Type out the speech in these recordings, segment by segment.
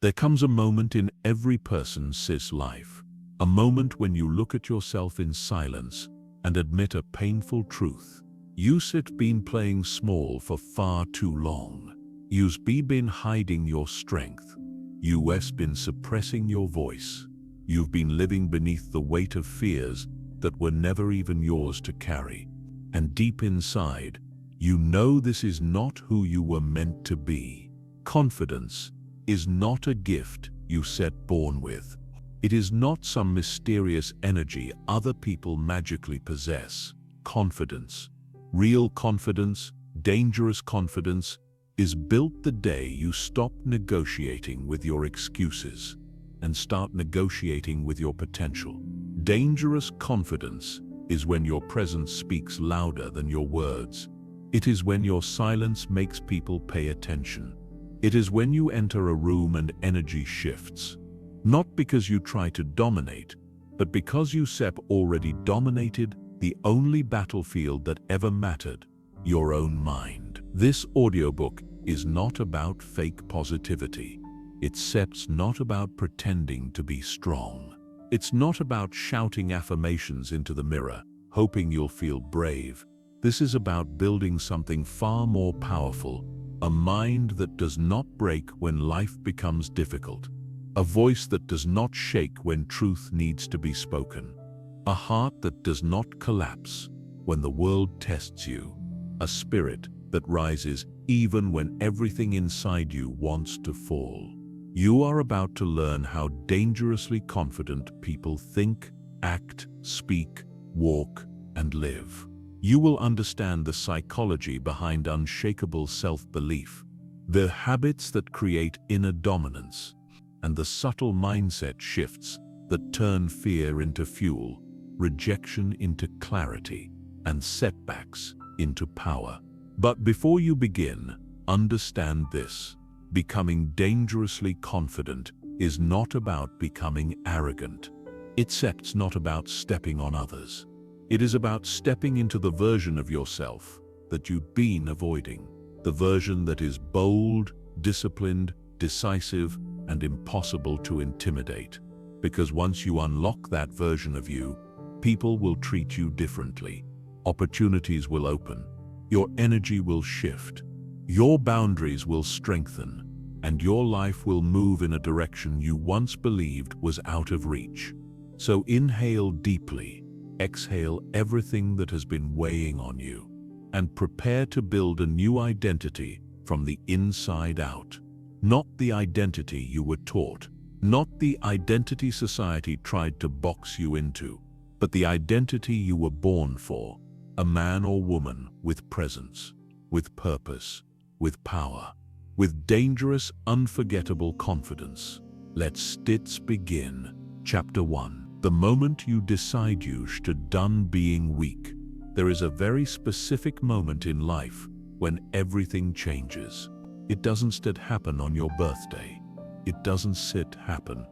There comes a moment in every person's life, a moment when you look at yourself in silence and admit a painful truth. You've been playing small for far too long. You've been hiding your strength. You've been suppressing your voice. You've been living beneath the weight of fears that were never even yours to carry. And deep inside, you know this is not who you were meant to be. Confidence is not a gift you set born with. It is not some mysterious energy other people magically possess. Confidence, real confidence, dangerous confidence, is built the day you stop negotiating with your excuses and start negotiating with your potential. Dangerous confidence is when your presence speaks louder than your words. It is when your silence makes people pay attention. It is when you enter a room and energy shifts. Not because you try to dominate, but because you've already dominated the only battlefield that ever mattered, your own mind. This audiobook is not about fake positivity. It's not about pretending to be strong. It's not about shouting affirmations into the mirror, hoping you'll feel brave. This is about building something far more powerful, a mind that does not break when life becomes difficult, a voice that does not shake when truth needs to be spoken, a heart that does not collapse when the world tests you, a spirit that rises even when everything inside you wants to fall. You are about to learn how dangerously confident people think, act, speak, walk, and live. You will understand the psychology behind unshakable self-belief, the habits that create inner dominance, and the subtle mindset shifts that turn fear into fuel, rejection into clarity, and setbacks into power. But before you begin, understand this. Becoming dangerously confident is not about becoming arrogant. It's not about stepping on others. It is about stepping into the version of yourself that you've been avoiding, the version that is bold, disciplined, decisive, and impossible to intimidate. Because once you unlock that version of you, people will treat you differently. Opportunities will open. Your energy will shift. Your boundaries will strengthen, and your life will move in a direction you once believed was out of reach. So inhale deeply. Exhale everything that has been weighing on you, and prepare to build a new identity from the inside out. Not the identity you were taught, not the identity society tried to box you into, but the identity you were born for, a man or woman with presence, with purpose, with power, with dangerous, unforgettable confidence. Let's begin. Chapter 1. The moment you decide you should done being weak, there is a very specific moment in life when everything changes. It doesn't happen on your birthday. It doesn't happen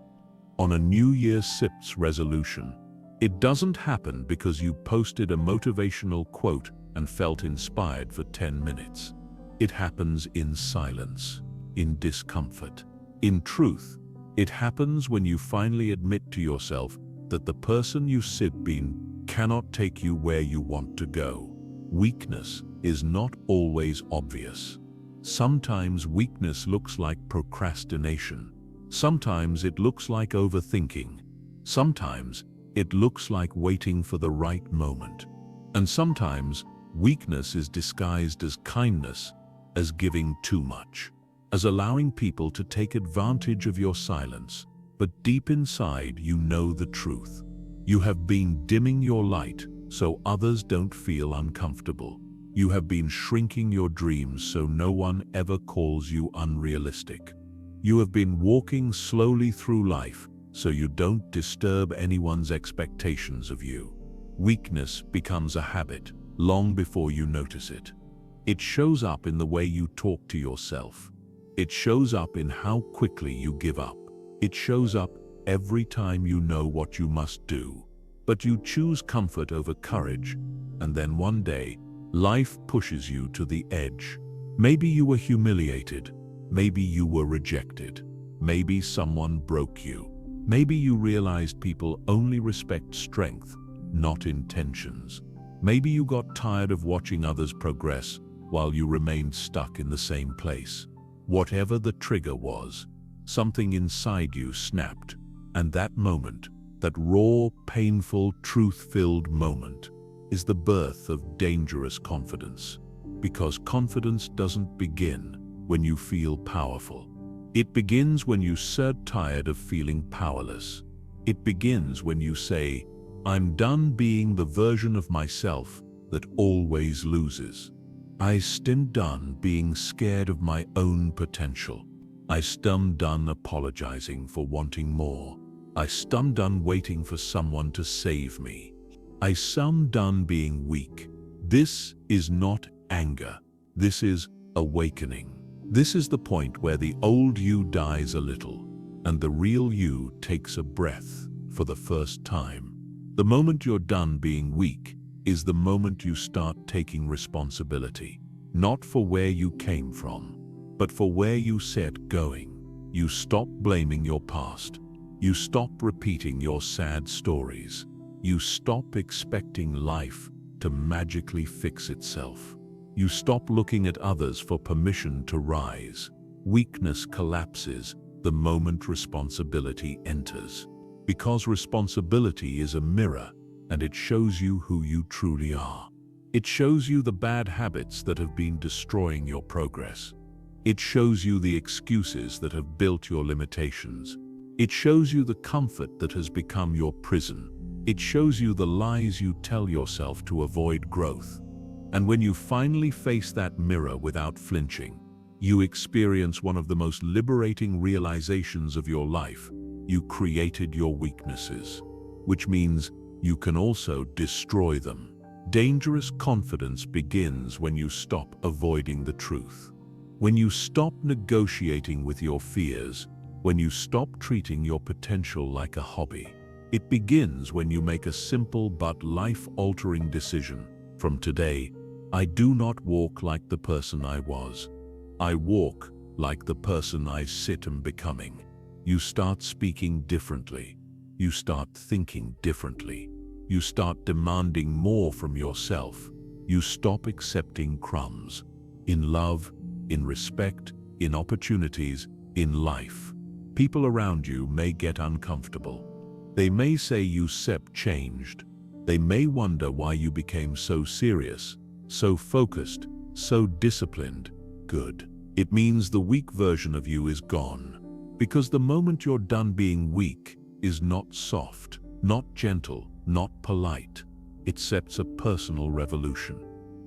on a New Year's resolution. It doesn't happen because you posted a motivational quote and felt inspired for 10 minutes. It happens in silence, in discomfort, in truth. It happens when you finally admit to yourself that the person you've been cannot take you where you want to go. Weakness is not always obvious. Sometimes weakness looks like procrastination. Sometimes it looks like overthinking. Sometimes it looks like waiting for the right moment. And sometimes weakness is disguised as kindness, as giving too much, as allowing people to take advantage of your silence. But deep inside, you know the truth. You have been dimming your light so others don't feel uncomfortable. You have been shrinking your dreams so no one ever calls you unrealistic. You have been walking slowly through life so you don't disturb anyone's expectations of you. Weakness becomes a habit long before you notice it. It shows up in the way you talk to yourself. It shows up in how quickly you give up. It shows up every time you know what you must do, but you choose comfort over courage, and then one day, life pushes you to the edge. Maybe you were humiliated, maybe you were rejected, Maybe someone broke you. Maybe you realized people only respect strength, not intentions. Maybe you got tired of watching others progress while you remained stuck in the same place. Whatever the trigger was, something inside you snapped, and that moment, that raw, painful, truth-filled moment, is the birth of dangerous confidence. Because confidence doesn't begin when you feel powerful. It begins when you're tired of feeling powerless. It begins when you say, "I'm done being the version of myself that always loses. I'm done being scared of my own potential. I'm done apologizing for wanting more. I'm done waiting for someone to save me. I'm done being weak." This is not anger. This is awakening. This is the point where the old you dies a little, and the real you takes a breath for the first time. The moment you're done being weak is the moment you start taking responsibility, not for where you came from, but for where you set going. You stop blaming your past. You stop repeating your sad stories. You stop expecting life to magically fix itself. You stop looking at others for permission to rise. Weakness collapses the moment responsibility enters. Because responsibility is a mirror, and it shows you who you truly are. It shows you the bad habits that have been destroying your progress. It shows you the excuses that have built your limitations. It shows you the comfort that has become your prison. It shows you the lies you tell yourself to avoid growth. And when you finally face that mirror without flinching, you experience one of the most liberating realizations of your life. You created your weaknesses, which means you can also destroy them. Dangerous confidence begins when you stop avoiding the truth. When you stop negotiating with your fears, when you stop treating your potential like a hobby. It begins when you make a simple but life-altering decision. From today, I do not walk like the person I was. I walk like the person I am becoming. You start speaking differently. You start thinking differently. You start demanding more from yourself. You stop accepting crumbs. In love, in respect, in opportunities, in life. People around you may get uncomfortable. They may say you changed. They may wonder why you became so serious, so focused, so disciplined. Good. It means the weak version of you is gone. Because the moment you're done being weak is not soft, not gentle, not polite. It sets a personal revolution.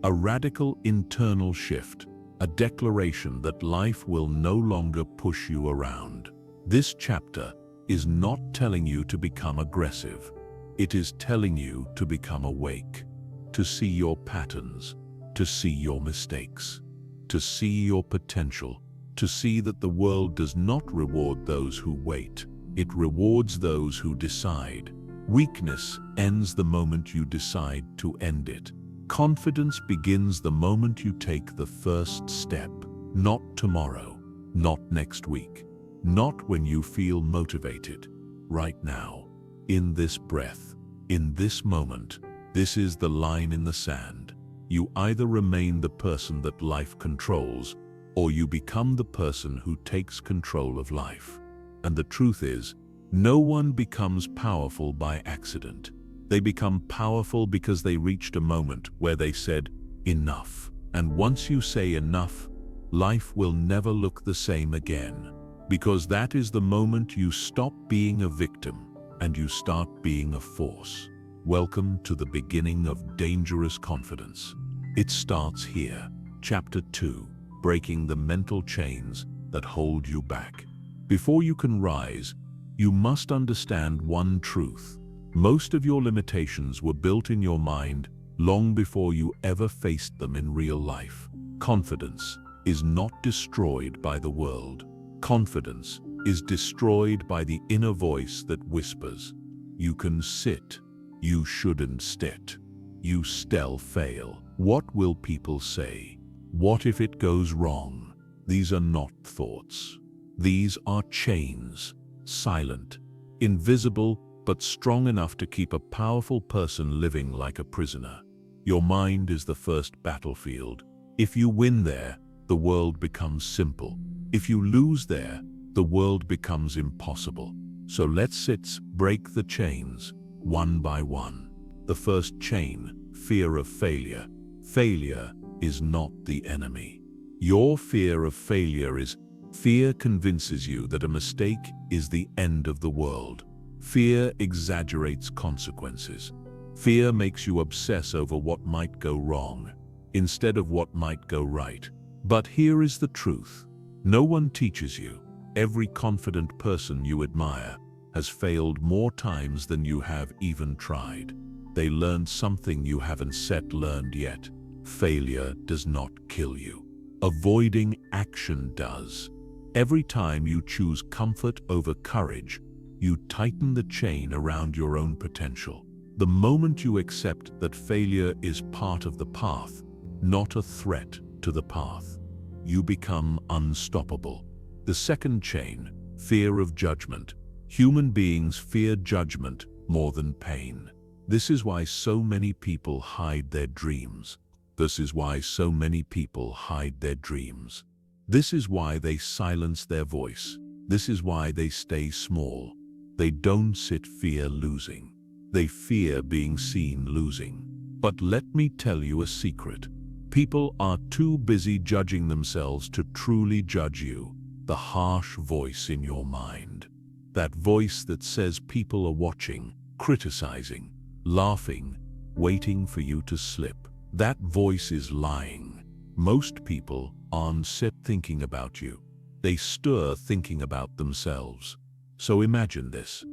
A radical internal shift. A declaration that life will no longer push you around. This chapter is not telling you to become aggressive. It is telling you to become awake, to see your patterns, to see your mistakes, to see your potential, to see that the world does not reward those who wait. It rewards those who decide. Weakness ends the moment you decide to end it. Confidence begins the moment you take the first step. Not tomorrow, not next week, not when you feel motivated. Right now, in this breath, in this moment. This is the line in the sand. You either remain the person that life controls, or you become the person who takes control of life. And the truth is, no one becomes powerful by accident. They become powerful because they reached a moment where they said, enough. And once you say enough, life will never look the same again. Because that is the moment you stop being a victim and you start being a force. Welcome to the beginning of dangerous confidence. It starts here. Chapter 2, breaking the mental chains that hold you back. Before you can rise, you must understand one truth. Most of your limitations were built in your mind long before you ever faced them in real life. Confidence is not destroyed by the world. Confidence is destroyed by the inner voice that whispers, you can sit, you shouldn't sit, you still fail. What will people say? What if it goes wrong? These are not thoughts. These are chains, silent, invisible, but strong enough to keep a powerful person living like a prisoner. Your mind is the first battlefield. If you win there, the world becomes simple. If you lose there, the world becomes impossible. So let's break the chains, one by one. The first chain, fear of failure. Failure is not the enemy. Your fear of failure is fear convinces you that a mistake is the end of the world. Fear exaggerates consequences. Fear makes you obsess over what might go wrong, instead of what might go right. But here is the truth. No one teaches you. Every confident person you admire has failed more times than you have even tried. They learned something you haven't learned yet. Failure does not kill you. Avoiding action does. Every time you choose comfort over courage, you tighten the chain around your own potential. The moment you accept that failure is part of the path, not a threat to the path, you become unstoppable. The second chain, fear of judgment. Human beings fear judgment more than pain. This is why so many people hide their dreams. This is why so many people hide their dreams. This is why they silence their voice. This is why they stay small. They don't fear losing. They fear being seen losing. But let me tell you a secret. People are too busy judging themselves to truly judge you. The harsh voice in your mind. That voice that says people are watching, criticizing, laughing, waiting for you to slip. That voice is lying. Most people aren't thinking about you. They stir thinking about themselves. So imagine this.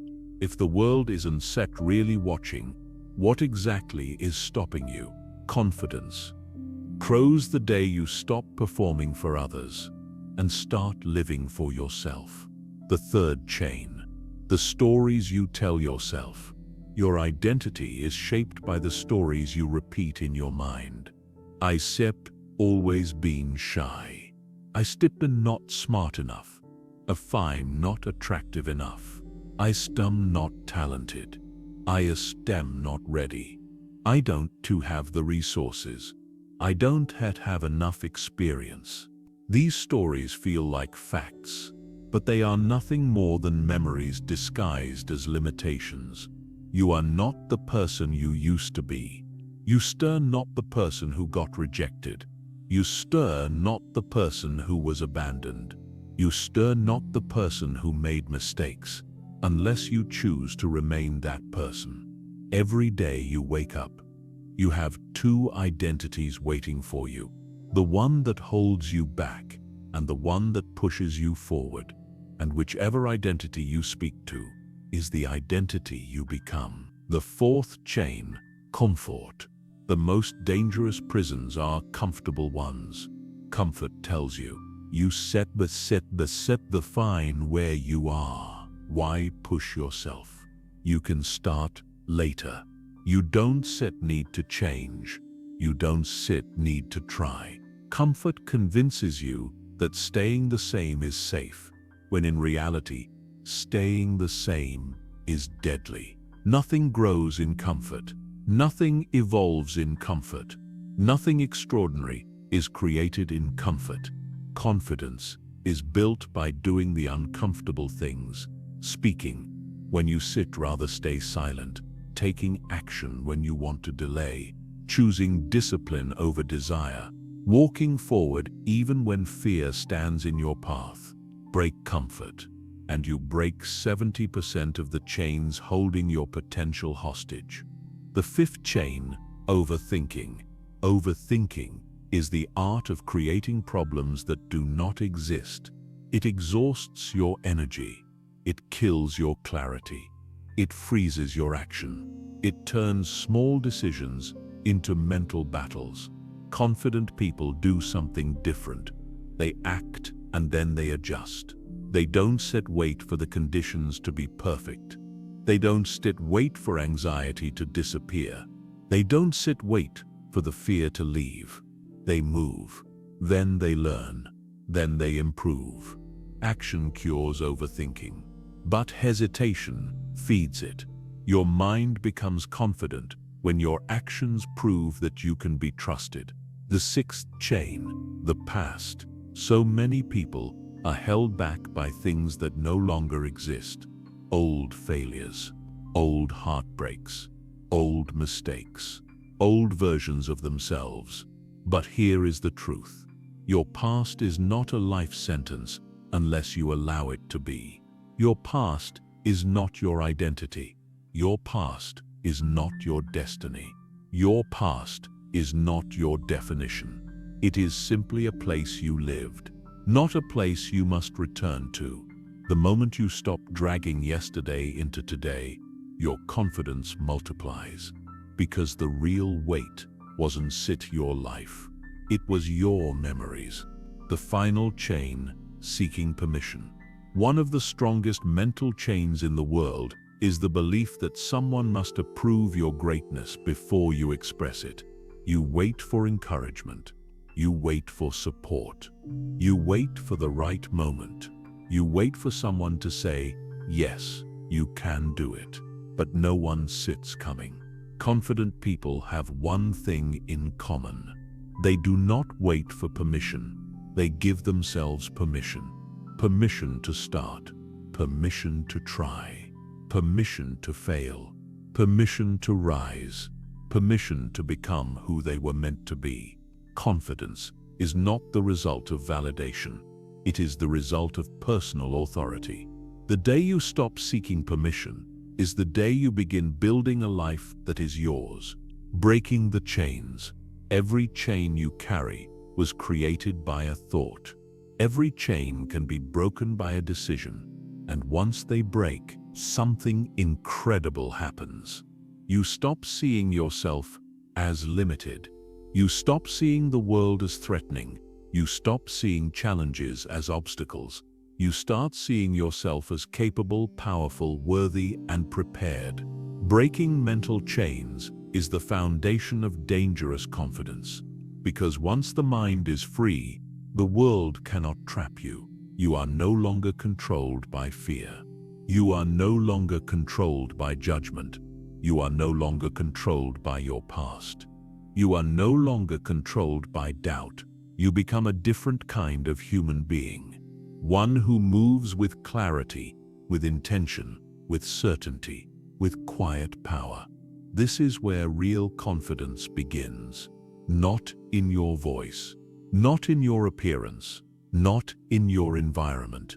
If the world isn't really watching, what exactly is stopping you? Confidence. Grows the day you stop performing for others and start living for yourself. The third chain. The stories you tell yourself. Your identity is shaped by the stories you repeat in your mind. I always been shy. I not smart enough. I'm not attractive enough. I not talented. I not ready. I don't have the resources. I don't have enough experience. These stories feel like facts, but they are nothing more than memories disguised as limitations. You are not the person you used to be. You not the person who got rejected. You not the person who was abandoned. You not the person who made mistakes, unless you choose to remain that person. Every day you wake up, you have two identities waiting for you. The one that holds you back and the one that pushes you forward. And whichever identity you speak to is the identity you become. The fourth chain, comfort. The most dangerous prisons are comfortable ones. Comfort tells you, you the fine where you are. Why push yourself? You can start later. You don't need to change. You don't need to try. Comfort convinces you that staying the same is safe, when in reality, staying the same is deadly. Nothing grows in comfort. Nothing evolves in comfort. Nothing extraordinary is created in comfort. Confidence is built by doing the uncomfortable things, speaking when you rather stay silent, taking action when you want to delay, choosing discipline over desire, walking forward even when fear stands in your path. Break comfort, and you break 70% of the chains holding your potential hostage. The fifth chain, overthinking. Overthinking is the art of creating problems that do not exist. It exhausts your energy. It kills your clarity. It freezes your action. It turns small decisions into mental battles. Confident people do something different. They act and then they adjust. They don't wait for the conditions to be perfect. They don't wait for anxiety to disappear. They don't wait for the fear to leave. They move. Then they learn. Then they improve. Action cures overthinking, but hesitation feeds it. Your mind becomes confident when your actions prove that you can be trusted. The sixth chain, the past. So many people are held back by things that no longer exist. Old failures, old heartbreaks, old mistakes, old versions of themselves. But here is the truth. Your past is not a life sentence unless you allow it to be. Your past is not your identity. Your past is not your destiny. Your past is not your definition. It is simply a place you lived, not a place you must return to. The moment you stop dragging yesterday into today, your confidence multiplies, because the real weight wasn't your life. It was your memories. The final chain, seeking permission. One of the strongest mental chains in the world is the belief that someone must approve your greatness before you express it. You wait for encouragement. You wait for support. You wait for the right moment. You wait for someone to say, yes, you can do it. But no one sits coming. Confident people have one thing in common. They do not wait for permission. They give themselves permission. Permission to start. Permission to try. Permission to fail. Permission to rise. Permission to become who they were meant to be. Confidence is not the result of validation. It is the result of personal authority. The day you stop seeking permission is the day you begin building a life that is yours. Breaking the chains. Every chain you carry was created by a thought. Every chain can be broken by a decision. And once they break, something incredible happens. You stop seeing yourself as limited. You stop seeing the world as threatening. You stop seeing challenges as obstacles. You start seeing yourself as capable, powerful, worthy, and prepared. Breaking mental chains is the foundation of dangerous confidence. Because once the mind is free, the world cannot trap you. You are no longer controlled by fear. You are no longer controlled by judgment. You are no longer controlled by your past. You are no longer controlled by doubt. You become a different kind of human being. One who moves with clarity, with intention, with certainty, with quiet power. This is where real confidence begins. Not in your voice, not in your appearance, not in your environment,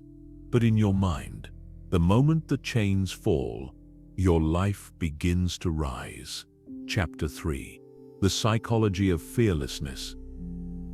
but in your mind. The moment the chains fall, your life begins to rise. Chapter 3. The Psychology of Fearlessness.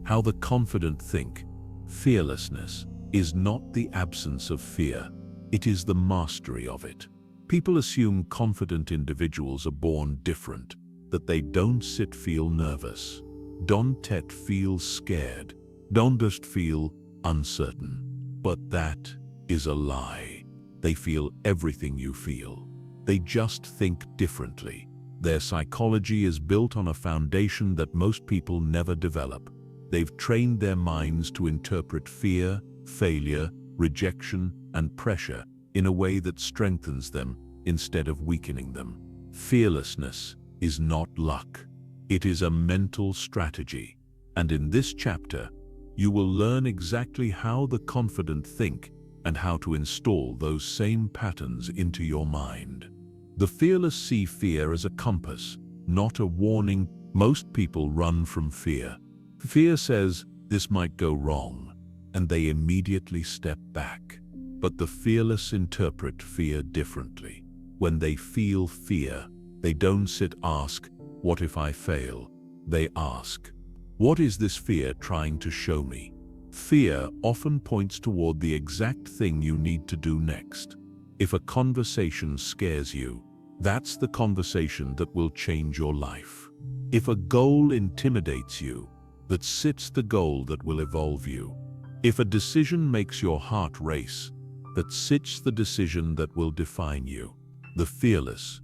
How the confident think. Fearlessness is not the absence of fear. It is the mastery of it. People assume confident individuals are born different, that they don't feel nervous, don't feel scared, don't just feel uncertain. But that is a lie. They feel everything you feel. They just think differently. Their psychology is built on a foundation that most people never develop. They've trained their minds to interpret fear, failure, rejection, and pressure in a way that strengthens them instead of weakening them. Fearlessness is not luck. It is a mental strategy. And in this chapter, you will learn exactly how the confident think and how to install those same patterns into your mind. The fearless see fear as a compass, not a warning. Most people run from fear. Fear says, this might go wrong, and they immediately step back. But the fearless interpret fear differently. When they feel fear, they don't ask, what if I fail? They ask, what is this fear trying to show me? Fear often points toward the exact thing you need to do next. If a conversation scares you, that's the conversation that will change your life. If a goal intimidates you, that's the goal that will evolve you. If a decision makes your heart race, that's the decision that will define you. The fearless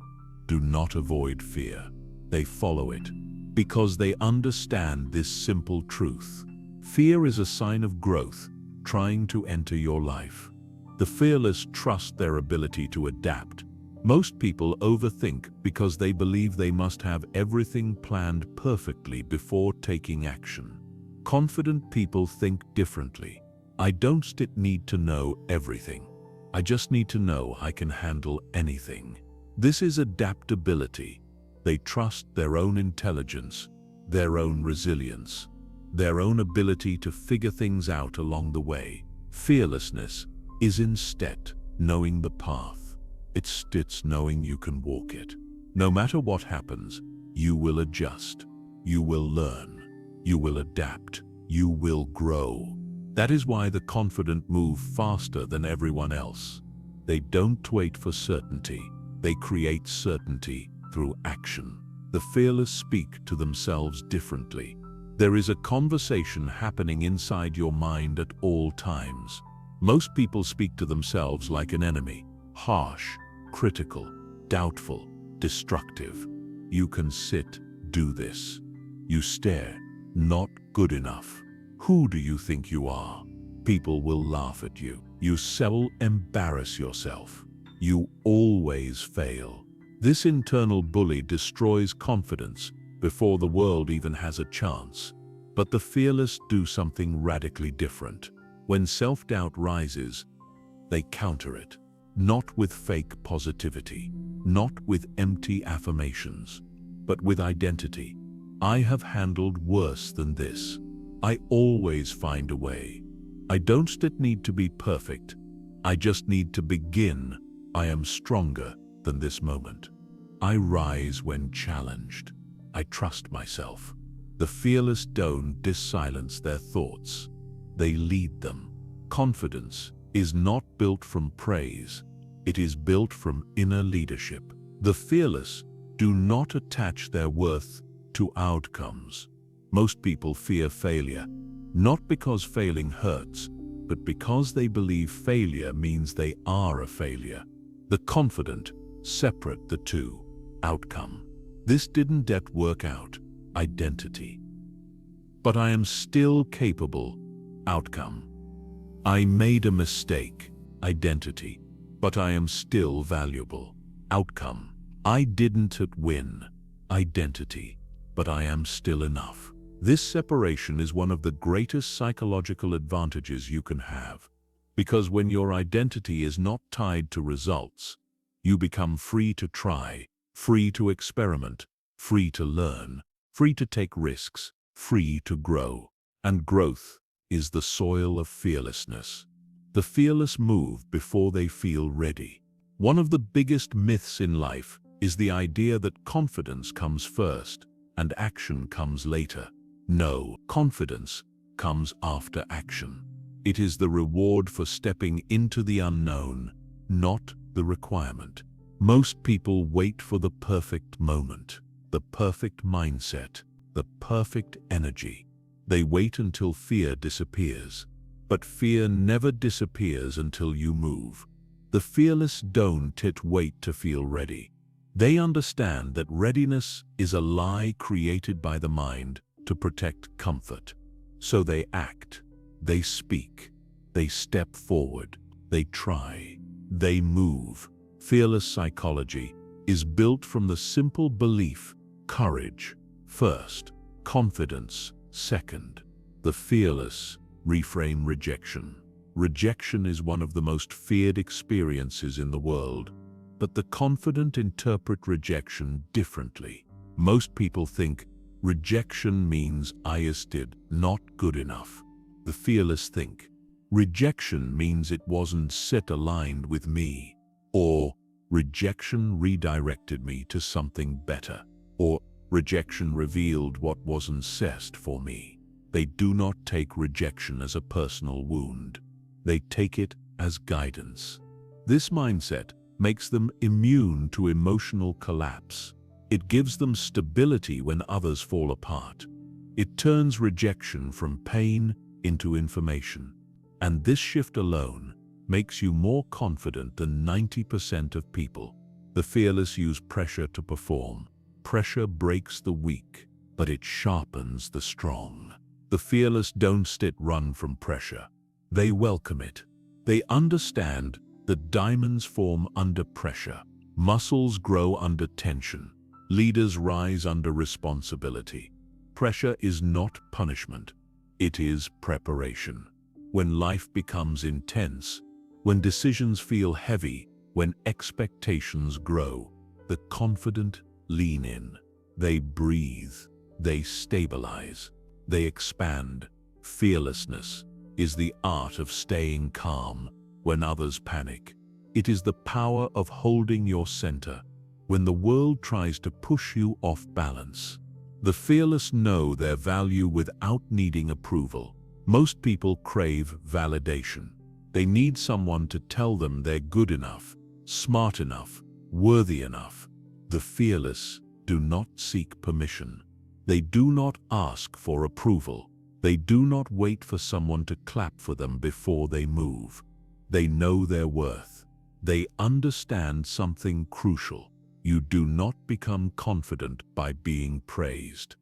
do not avoid fear. They follow it because they understand this simple truth. Fear is a sign of growth. trying to enter your life. The fearless trust their ability to adapt. Most people overthink because they believe they must have everything planned perfectly before taking action. Confident people think differently. I don't need to know everything. I just need to know I can handle anything. This is adaptability. They trust their own intelligence, their own resilience, their own ability to figure things out along the way. Fearlessness is instead knowing the path. It's knowing you can walk it. No matter what happens, you will adjust, you will learn, you will adapt, you will grow. That is why the confident move faster than everyone else. They don't wait for certainty, they create certainty through action. The fearless speak to themselves differently. There is a conversation happening inside your mind at all times. Most people speak to themselves like an enemy, harsh, critical, doubtful, destructive. You can sit, do this. You stare, not good enough. Who do you think you are? People will laugh at you. You will embarrass yourself. You always fail. This internal bully destroys confidence before the world even has a chance. But the fearless do something radically different. When self-doubt rises, they counter it. Not with fake positivity, not with empty affirmations, but with identity. I have handled worse than this. I always find a way. I don't need to be perfect. I just need to begin. I am stronger than this moment. I rise when challenged. I trust myself. The fearless don't silence their thoughts. They lead them. Confidence is not built from praise. It is built from inner leadership. The fearless do not attach their worth to outcomes. Most people fear failure, not because failing hurts, but because they believe failure means they are a failure. The confident separate the two. Outcome. This didn't work out. Identity. But I am still capable. Outcome. I made a mistake. Identity. But I am still valuable. Outcome. I didn't win. Identity. But I am still enough. This separation is one of the greatest psychological advantages you can have. Because when your identity is not tied to results, you become free to try, free to experiment, free to learn, free to take risks, free to grow. And growth is the soil of fearlessness. The fearless move before they feel ready. One of the biggest myths in life is the idea that confidence comes first and action comes later. No, confidence comes after action. It is the reward for stepping into the unknown, not the requirement. Most people wait for the perfect moment, the perfect mindset, the perfect energy. They wait until fear disappears. But fear never disappears until you move. The fearless don't wait to feel ready. They understand that readiness is a lie created by the mind to protect comfort. So they act, they speak, they step forward, they try, they move. Fearless psychology is built from the simple belief: courage first, confidence second. The fearless reframe rejection. Rejection is one of the most feared experiences in the world, but the confident interpret rejection differently. Most people think rejection means I did not good enough. The fearless think rejection means it wasn't aligned with me, or rejection redirected me to something better, or rejection revealed what wasn't set for me. They do not take rejection as a personal wound. They take it as guidance. This mindset makes them immune to emotional collapse. It gives them stability when others fall apart. It turns rejection from pain into information. And this shift alone makes you more confident than 90% of people. The fearless use pressure to perform. Pressure breaks the weak, but it sharpens the strong. The fearless don't run from pressure. They welcome it. They understand that diamonds form under pressure. Muscles grow under tension. Leaders rise under responsibility. Pressure is not punishment. It is preparation. When life becomes intense, when decisions feel heavy, when expectations grow, the confident lean in. They breathe. They stabilize. They expand. Fearlessness is the art of staying calm when others panic. It is the power of holding your center when the world tries to push you off balance. The fearless know their value without needing approval. Most people crave validation. They need someone to tell them they're good enough, smart enough, worthy enough. The fearless do not seek permission. They do not ask for approval. They do not wait for someone to clap for them before they move. They know their worth. They understand something crucial. You do not become confident by being praised.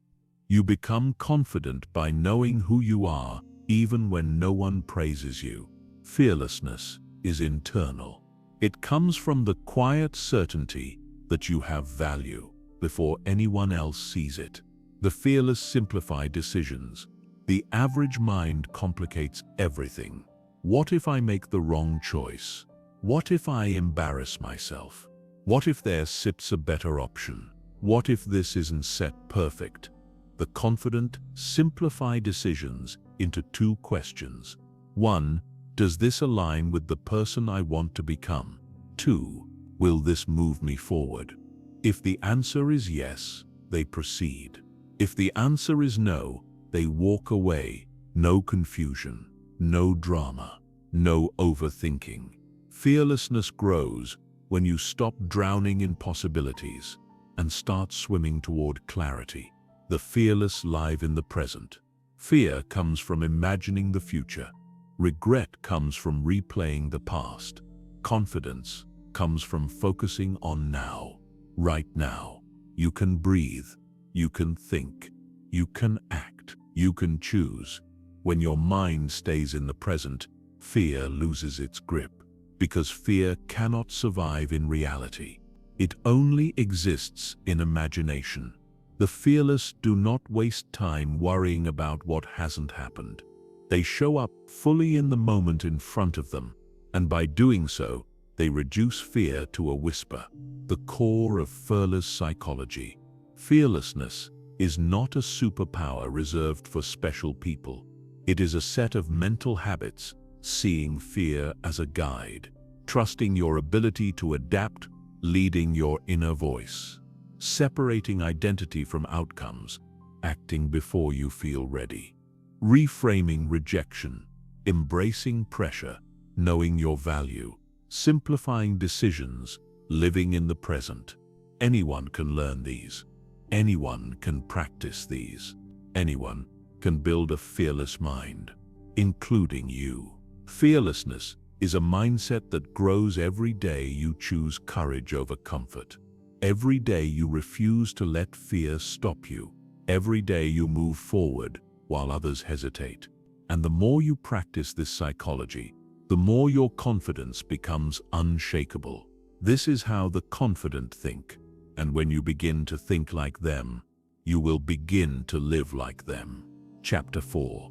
You become confident by knowing who you are, even when no one praises you. Fearlessness is internal. It comes from the quiet certainty that you have value before anyone else sees it. The fearless simplify decisions. The average mind complicates everything. What if I make the wrong choice? What if I embarrass myself? What if there sits a better option? What if this isn't set perfect? The confident simplify decisions into two questions. 1. Does this align with the person I want to become? 2. Will this move me forward? If the answer is yes, they proceed. If the answer is no, they walk away. No confusion, no drama, no overthinking. Fearlessness grows when you stop drowning in possibilities and start swimming toward clarity. The fearless live in the present. Fear comes from imagining the future. Regret comes from replaying the past. Confidence comes from focusing on now. Right now. You can breathe. You can think. You can act. You can choose. When your mind stays in the present, fear loses its grip. Because fear cannot survive in reality. It only exists in imagination. The fearless do not waste time worrying about what hasn't happened. They show up fully in the moment in front of them, and by doing so, they reduce fear to a whisper. The core of fearless psychology. Fearlessness is not a superpower reserved for special people. It is a set of mental habits, seeing fear as a guide, trusting your ability to adapt, leading your inner voice, separating identity from outcomes, acting before you feel ready, reframing rejection, embracing pressure, knowing your value, simplifying decisions, living in the present. Anyone can learn these. Anyone can practice these. Anyone can build a fearless mind, including you. Fearlessness is a mindset that grows every day you choose courage over comfort. Every day you refuse to let fear stop you. Every day you move forward while others hesitate. And the more you practice this psychology, the more your confidence becomes unshakable. This is how the confident think. And when you begin to think like them, you will begin to live like them. Chapter 4.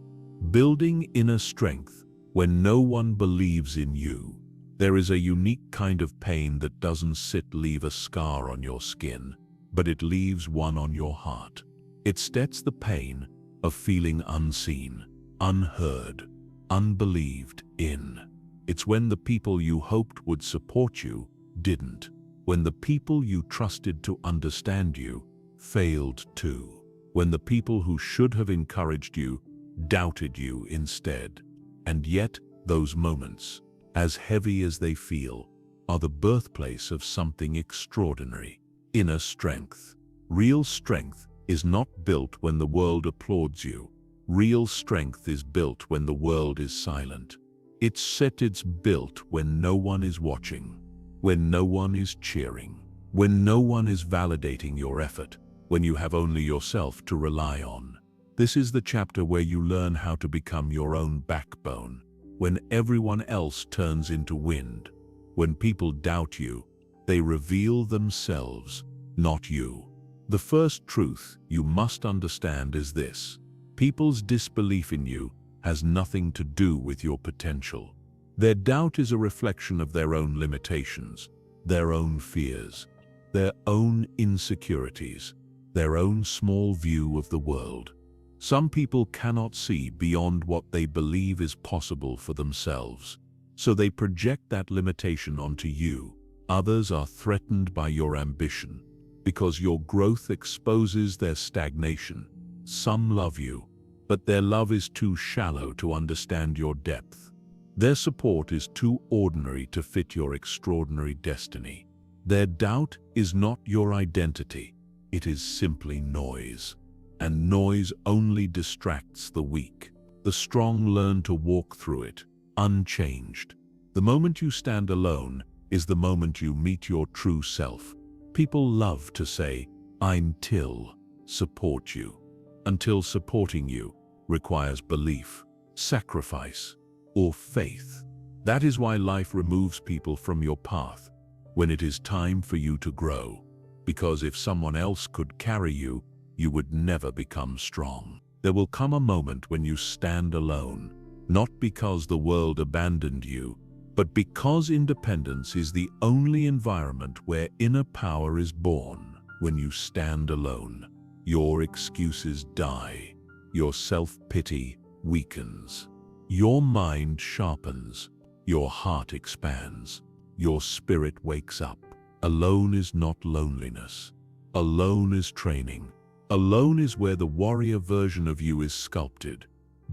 Building inner strength when no one believes in you. There is a unique kind of pain that doesn't leave a scar on your skin, but it leaves one on your heart. It states the pain of feeling unseen, unheard, unbelieved in. It's when the people you hoped would support you didn't. When the people you trusted to understand you failed to. When the people who should have encouraged you doubted you instead. And yet, those moments, as heavy as they feel, are the birthplace of something extraordinary. Inner strength. Real strength is not built when the world applauds you. Real strength is built when the world is silent. It's built when no one is watching, when no one is cheering, when no one is validating your effort, when you have only yourself to rely on. This is the chapter where you learn how to become your own backbone. when everyone else turns into wind. When people doubt you, they reveal themselves, not you. The first truth you must understand is this: people's disbelief in you has nothing to do with your potential. Their doubt is a reflection of their own limitations, their own fears, their own insecurities, their own small view of the world. Some people cannot see beyond what they believe is possible for themselves, so they project that limitation onto you. Others are threatened by your ambition because your growth exposes their stagnation. Some love you, but their love is too shallow to understand your depth. Their support is too ordinary to fit your extraordinary destiny. Their doubt is not your identity, it is simply noise. And noise only distracts the weak. The strong learn to walk through it, unchanged. The moment you stand alone is the moment you meet your true self. People love to say, "Until support you." Until supporting you requires belief, sacrifice, or faith. That is why life removes people from your path when it is time for you to grow. Because if someone else could carry you, you would never become strong. There will come a moment when you stand alone, not because the world abandoned you, but because independence is the only environment where inner power is born. When you stand alone, your excuses die, your self-pity weakens, your mind sharpens, your heart expands, your spirit wakes up. Alone is not loneliness. Alone is training. Alone is where the warrior version of you is sculpted,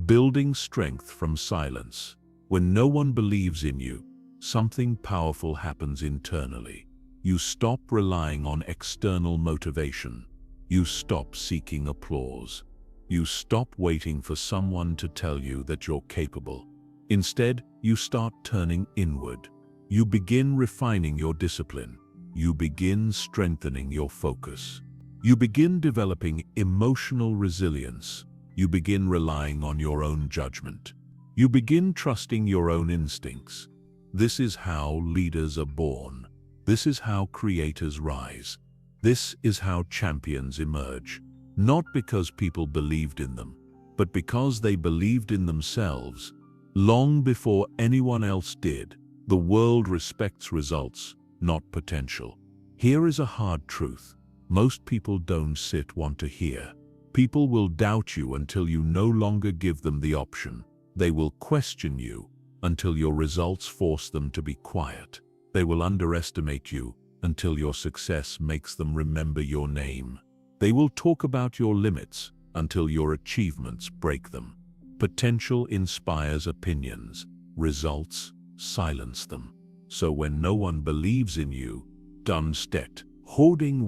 building strength from silence. When no one believes in you, something powerful happens internally. You stop relying on external motivation. You stop seeking applause. You stop waiting for someone to tell you that you're capable. Instead, you start turning inward. You begin refining your discipline. You begin strengthening your focus. You begin developing emotional resilience. You begin relying on your own judgment. You begin trusting your own instincts. This is how leaders are born. This is how creators rise. This is how champions emerge. Not because people believed in them, but because they believed in themselves. Long before anyone else did, the world respects results, not potential. Here is a hard truth most people don't want to hear. People will doubt you until you no longer give them the option. They will question you until your results force them to be quiet. They will underestimate you until your success makes them remember your name. They will talk about your limits until your achievements break them. Potential inspires opinions. Results silence them. So when no one believes in you, don't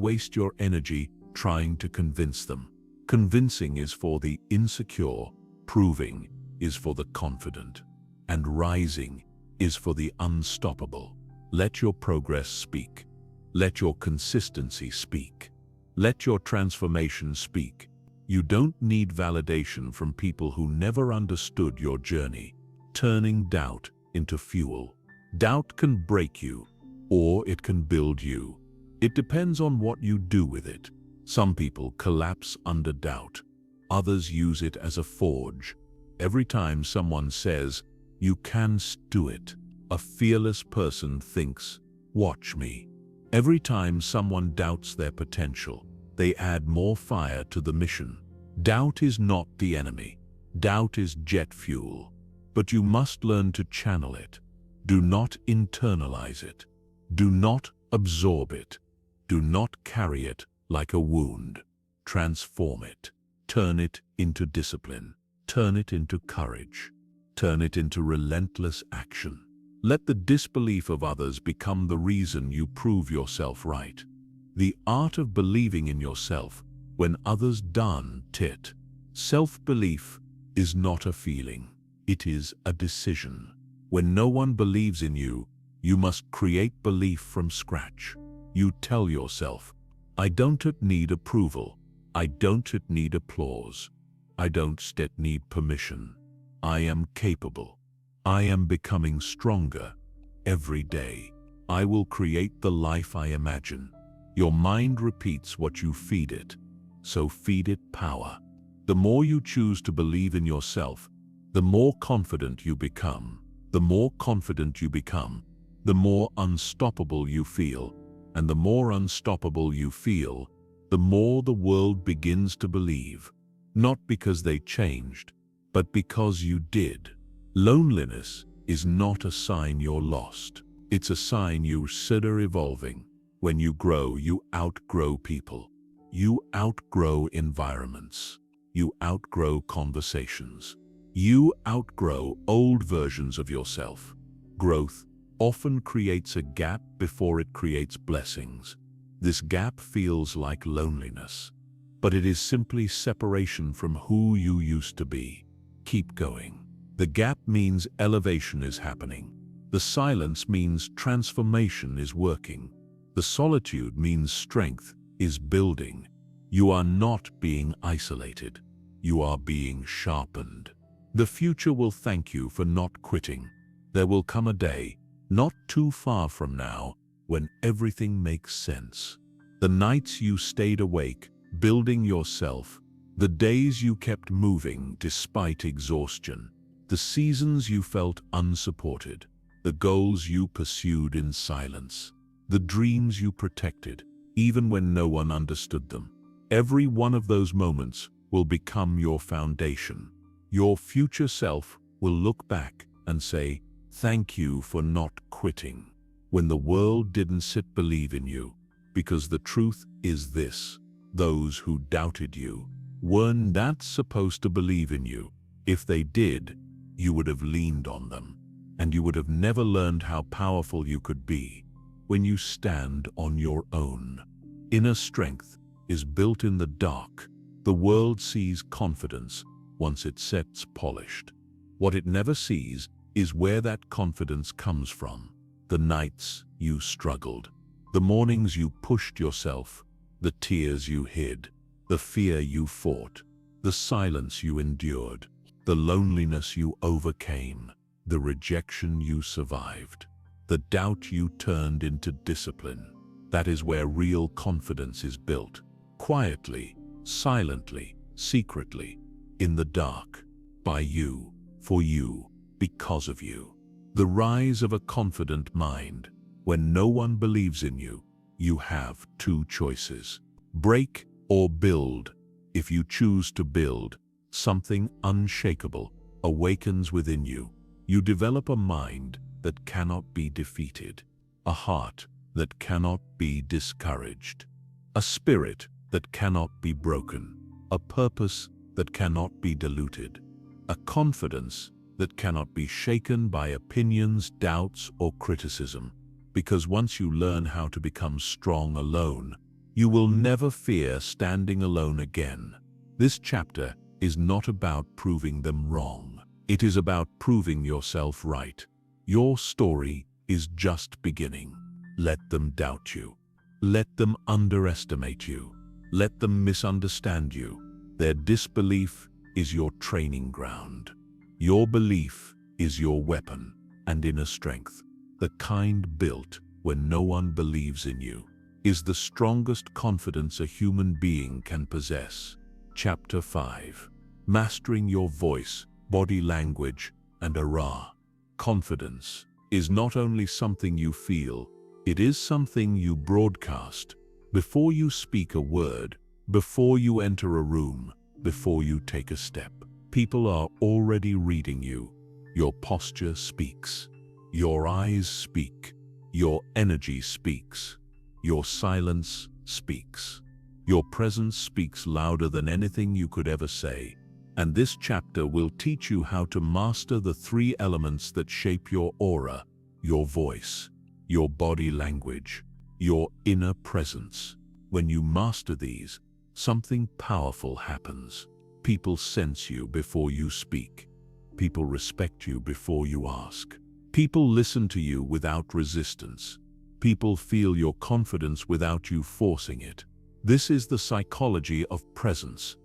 waste your energy trying to convince them. Convincing is for the insecure, proving is for the confident, and rising is for the unstoppable. Let your progress speak. Let your consistency speak. Let your transformation speak. You don't need validation from people who never understood your journey. Turning doubt into fuel. Doubt can break you, or it can build you. It depends on what you do with it. Some people collapse under doubt. Others use it as a forge. Every time someone says, "You can do it," a fearless person thinks, "Watch me." Every time someone doubts their potential, they add more fire to the mission. Doubt is not the enemy. Doubt is jet fuel. But you must learn to channel it. Do not internalize it. Do not absorb it. Do not carry it like a wound. Transform it. Turn it into discipline. Turn it into courage. Turn it into relentless action. Let the disbelief of others become the reason you prove yourself right. The art of believing in yourself when others don't. Self-belief is not a feeling. It is a decision. When no one believes in you, you must create belief from scratch. You tell yourself, "I don't need approval. I don't need applause. I don't need permission. I am capable. I am becoming stronger every day. I will create the life I imagine. Your mind repeats what you feed it, so feed it power. The more you choose to believe in yourself, the more confident you become. The more confident you become, the more unstoppable you feel. And the more unstoppable you feel, the more the world begins to believe. Not because they changed, but because you did. Loneliness is not a sign you're lost. It's a sign you're evolving. When you grow, you outgrow people. You outgrow environments. You outgrow conversations. You outgrow old versions of yourself. Growth often creates a gap before it creates blessings. This gap feels like loneliness, but it is simply separation from who you used to be. Keep going. The gap means elevation is happening. The silence means transformation is working. The solitude means strength is building. You are not being isolated. You are being sharpened. The future will thank you for not quitting. There will come a day, not too far from now, when everything makes sense. The nights you stayed awake, building yourself, the days you kept moving despite exhaustion, the seasons you felt unsupported, the goals you pursued in silence, the dreams you protected, even when no one understood them. Every one of those moments will become your foundation. Your future self will look back and say, "Thank you for not quitting," when the world didn't believe in you. Because the truth is this: those who doubted you weren't that supposed to believe in you. If they did, you would have leaned on them, and you would have never learned how powerful you could be when you stand on your own. Inner strength is built in the dark. The world sees confidence once it sets polished. What it never sees is where that confidence comes from. The nights you struggled, the mornings you pushed yourself, the tears you hid, the fear you fought, the silence you endured, the loneliness you overcame, the rejection you survived, the doubt you turned into discipline. That is where real confidence is built. Quietly, silently, secretly, in the dark, by you, for you, because of you. The rise of a confident mind. When no one believes in you, you have two choices: break or build. If you choose to build, something unshakable awakens within you. You develop a mind that cannot be defeated, a heart that cannot be discouraged, a spirit that cannot be broken, a purpose that cannot be diluted, a confidence that cannot be shaken by opinions, doubts, or criticism. Because once you learn how to become strong alone, you will never fear standing alone again. This chapter is not about proving them wrong. It is about proving yourself right. Your story is just beginning. Let them doubt you. Let them underestimate you. Let them misunderstand you. Their disbelief is your training ground. Your belief is your weapon and inner strength. The kind built when no one believes in you is the strongest confidence a human being can possess. Chapter 5. Mastering your voice, body language, and aura. Confidence is not only something you feel, it is something you broadcast. Before you speak a word, before you enter a room, before you take a step, people are already reading you. Your posture speaks. Your eyes speak. Your energy speaks. Your silence speaks. Your presence speaks louder than anything you could ever say. And this chapter will teach you how to master the three elements that shape your aura: your voice, your body language, your inner presence. When you master these, something powerful happens. People sense you before you speak. People respect you before you ask. People listen to you without resistance. People feel your confidence without you forcing it. This is the psychology of presence,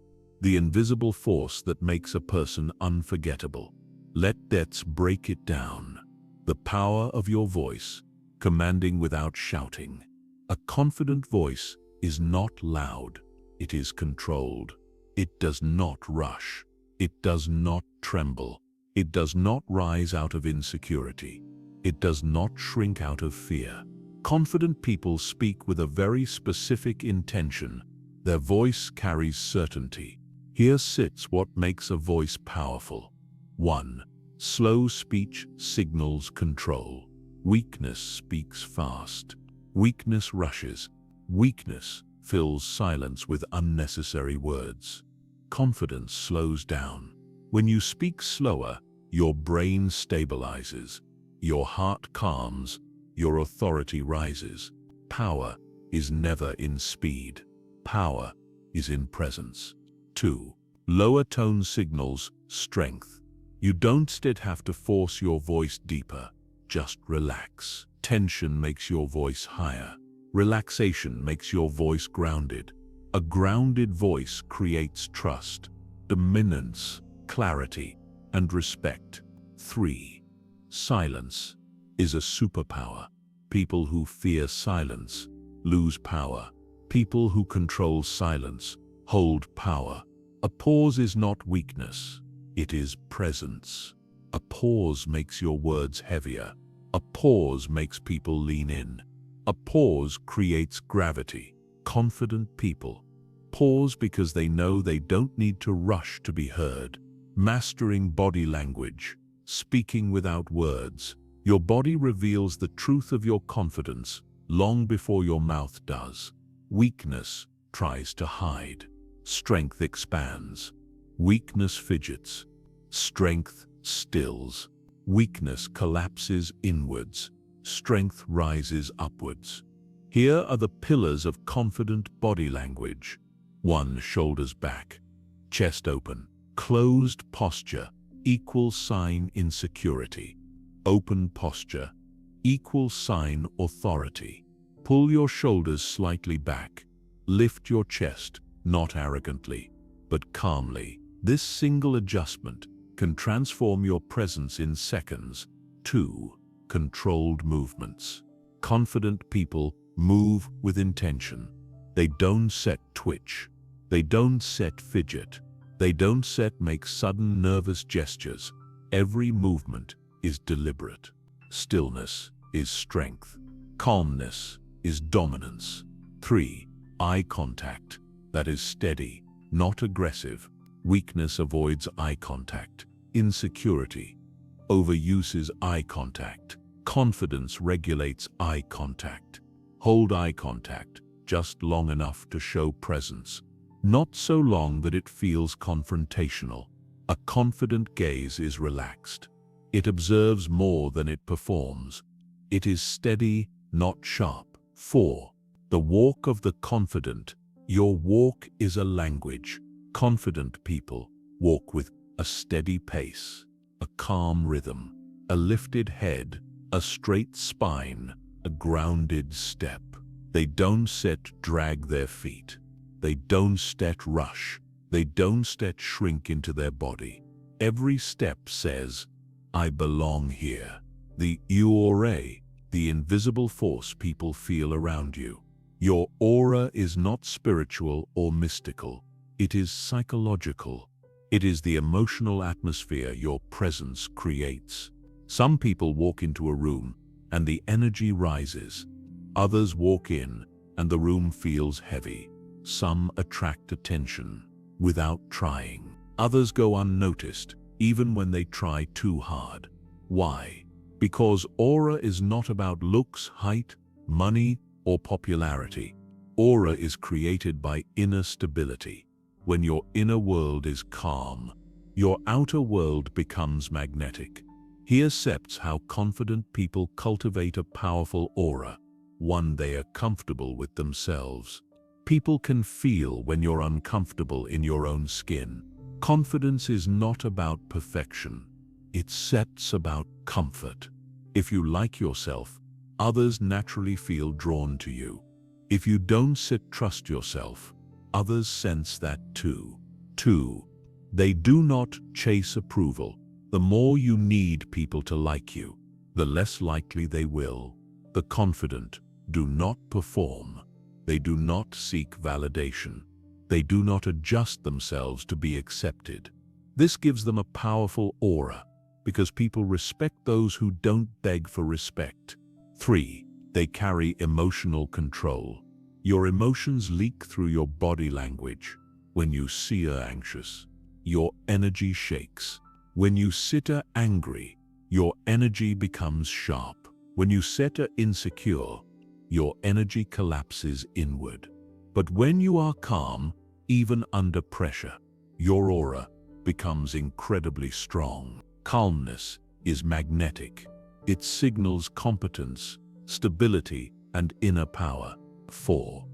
the invisible force that makes a person unforgettable. Let debts break it down. The power of your voice, commanding without shouting. A confident voice is not loud. It is controlled. It does not rush. It does not tremble. It does not rise out of insecurity. It does not shrink out of fear. Confident people speak with a very specific intention. Their voice carries certainty. Here sits what makes a voice powerful. 1. Slow speech signals control. Weakness speaks fast. Weakness rushes. Weakness fills silence with unnecessary words. Confidence slows down. When you speak slower, your brain stabilizes. Your heart calms. Your authority rises. Power is never in speed. Power is in presence. 2. Lower tone signals strength. You don't instead have to force your voice deeper. Just relax. Tension makes your voice higher. Relaxation makes your voice grounded. A grounded voice creates trust, dominance, clarity, and respect. 3. Silence is a superpower. People who fear silence lose power. People who control silence hold power. A pause is not weakness. It is presence. A pause makes your words heavier. A pause makes people lean in. A pause creates gravity. Confident people pause because they know they don't need to rush to be heard. Mastering body language, speaking without words. Your body reveals the truth of your confidence long before your mouth does. Weakness tries to hide. Strength expands. Weakness fidgets. Strength stills. Weakness collapses inwards. Strength rises upwards. Here are the pillars of confident body language. 1. Shoulders back. Chest open. Closed posture equals sign insecurity. Open posture equals sign authority. Pull your shoulders slightly back. Lift your chest, not arrogantly, but calmly. This single adjustment can transform your presence in seconds. 2. Controlled movements. Confident people move with intention. They don't set twitch. They don't set fidget. They don't make sudden nervous gestures. Every movement is deliberate. Stillness is strength. Calmness is dominance. 3. Eye contact. That is steady, not aggressive. Weakness avoids eye contact. Insecurity overuses eye contact. Confidence regulates eye contact. Hold eye contact just long enough to show presence, not so long that it feels confrontational. A confident gaze is relaxed. It observes more than it performs. It is steady, not sharp. 4. The walk of the confident. Your walk is a language. Confident people walk with a steady pace, a calm rhythm, a lifted head, a straight spine, a grounded step. They don't drag their feet. They don't rush. They don't shrink into their body. Every step says, I belong here. The aura, the invisible force people feel around you. Your aura is not spiritual or mystical. It is psychological. It is the emotional atmosphere your presence creates. Some people walk into a room and the energy rises. Others walk in and the room feels heavy. Some attract attention without trying. Others go unnoticed even when they try too hard. Why? Because aura is not about looks, height, money, or popularity. Aura is created by inner stability. When your inner world is calm, your outer world becomes magnetic. Here steps how confident people cultivate a powerful aura, one they are comfortable with themselves. People can feel when you're uncomfortable in your own skin. Confidence is not about perfection. It's about comfort. If you like yourself, others naturally feel drawn to you. If you don't trust yourself, others sense that too. 2. They do not chase approval. The more you need people to like you, the less likely they will. The confident do not perform. They do not seek validation. They do not adjust themselves to be accepted. This gives them a powerful aura, because people respect those who don't beg for respect. 3. They carry emotional control. Your emotions leak through your body language. When you see her anxious, your energy shakes. When you sit her angry, your energy becomes sharp. When you set her insecure, your energy collapses inward. But when you are calm, even under pressure, your aura becomes incredibly strong. Calmness is magnetic. It signals competence, stability, and inner power. 4.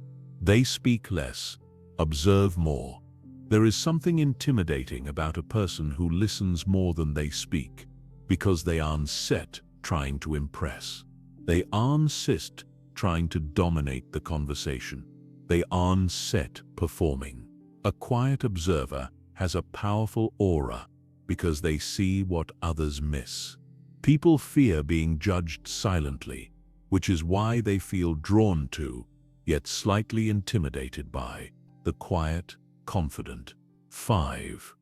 They speak less, observe more. There is something intimidating about a person who listens more than they speak, because they aren't set trying to impress. They aren't set trying to dominate the conversation. They aren't set performing. A quiet observer has a powerful aura because they see what others miss. People fear being judged silently, which is why they feel drawn to, yet slightly intimidated by, the quiet, confident. 5.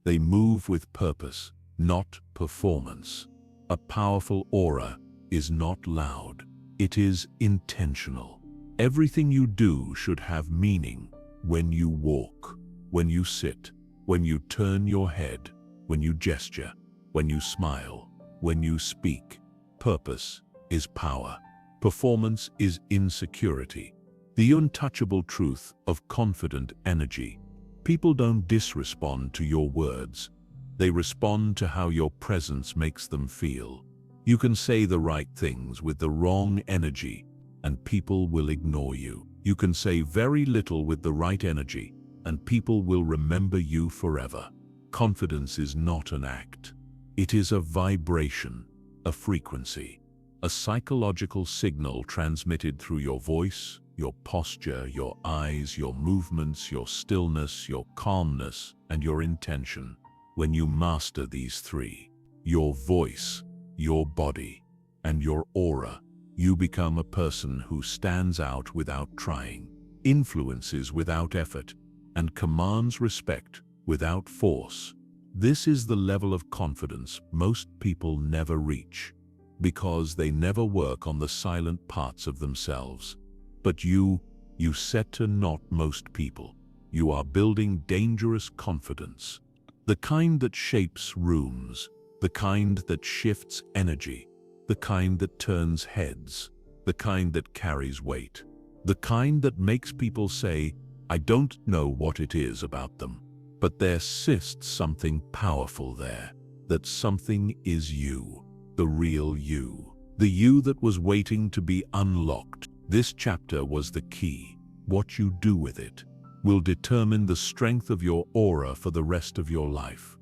They move with purpose, not performance. A powerful aura is not loud. It is intentional. Everything you do should have meaning. When you walk, when you sit, when you turn your head, when you gesture, when you smile, when you speak. Purpose is power. Performance is insecurity. The untouchable truth of confident energy. People don't disrespond to your words. They respond to how your presence makes them feel. You can say the right things with the wrong energy, and people will ignore you. You can say very little with the right energy, and people will remember you forever. Confidence is not an act. It is a vibration, a frequency, a psychological signal transmitted through your voice, your posture, your eyes, your movements, your stillness, your calmness, and your intention. When you master these 3, your voice, your body, and your aura, you become a person who stands out without trying, influences without effort, and commands respect without force. This is the level of confidence most people never reach, because they never work on the silent parts of themselves. But you set to not most people. You are building dangerous confidence. The kind that shapes rooms, the kind that shifts energy, the kind that turns heads, the kind that carries weight, the kind that makes people say, I don't know what it is about them, but there sits something powerful there. That something is you, the real you, the you that was waiting to be unlocked. This chapter was the key. What you do with it will determine the strength of your aura for the rest of your life.